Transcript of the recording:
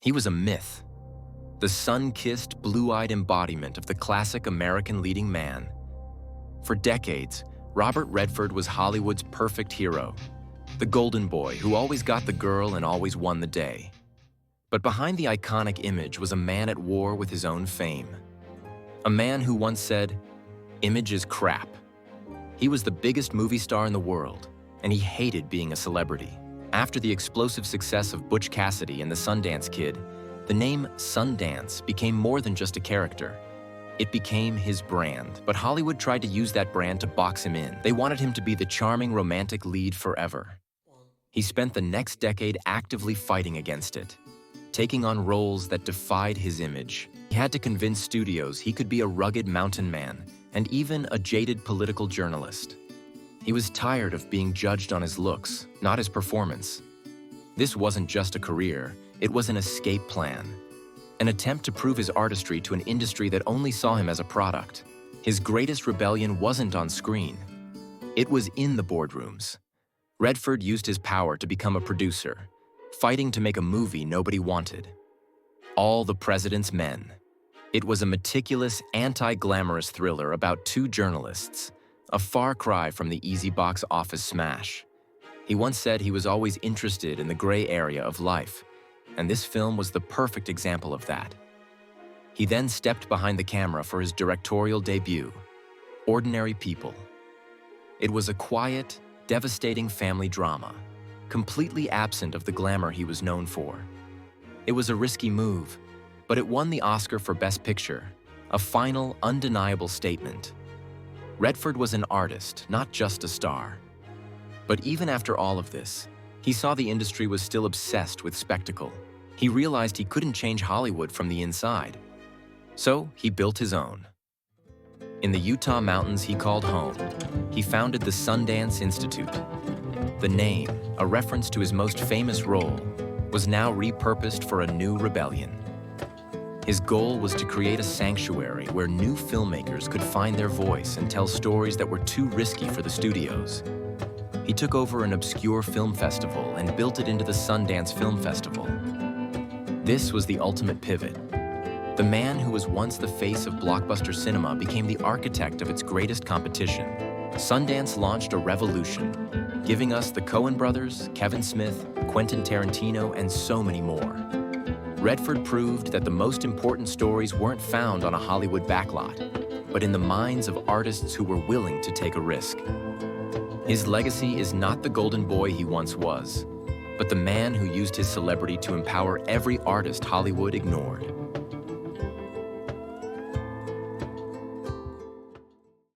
He was a myth, the sun-kissed, blue-eyed embodiment of the classic American leading man. For decades, Robert Redford was Hollywood's perfect hero, the golden boy who always got the girl and always won the day. But behind the iconic image was a man at war with his own fame. A man who once said, "Image is crap." He was the biggest movie star in the world, and he hated being a celebrity. After the explosive success of Butch Cassidy and the Sundance Kid, the name Sundance became more than just a character. It became his brand, but Hollywood tried to use that brand to box him in. They wanted him to be the charming romantic lead forever. He spent the next decade actively fighting against it, taking on roles that defied his image. He had to convince studios he could be a rugged mountain man and even a jaded political journalist. He was tired of being judged on his looks, not his performance. This wasn't just a career, it was an escape plan. An attempt to prove his artistry to an industry that only saw him as a product. His greatest rebellion wasn't on screen. It was in the boardrooms. Redford used his power to become a producer, fighting to make a movie nobody wanted. All the President's Men. It was a meticulous, anti-glamorous thriller about two journalists, a far cry from the easy box office smash. He once said he was always interested in the gray area of life, and this film was the perfect example of that. He then stepped behind the camera for his directorial debut, Ordinary People. It was a quiet, devastating family drama, completely absent of the glamour he was known for. It was a risky move, but it won the Oscar for Best Picture, a final, undeniable statement. Redford was an artist, not just a star. But even after all of this, he saw the industry was still obsessed with spectacle. He realized he couldn't change Hollywood from the inside. So he built his own. In the Utah mountains he called home, he founded the Sundance Institute. The name, a reference to his most famous role, was now repurposed for a new rebellion. His goal was to create a sanctuary where new filmmakers could find their voice and tell stories that were too risky for the studios. He took over an obscure film festival and built it into the Sundance Film Festival. This was the ultimate pivot. The man who was once the face of blockbuster cinema became the architect of its greatest competition. Sundance launched a revolution, giving us the Coen Brothers, Kevin Smith, Quentin Tarantino, and so many more. Redford proved that the most important stories weren't found on a Hollywood backlot, but in the minds of artists who were willing to take a risk. His legacy is not the golden boy he once was, but the man who used his celebrity to empower every artist Hollywood ignored.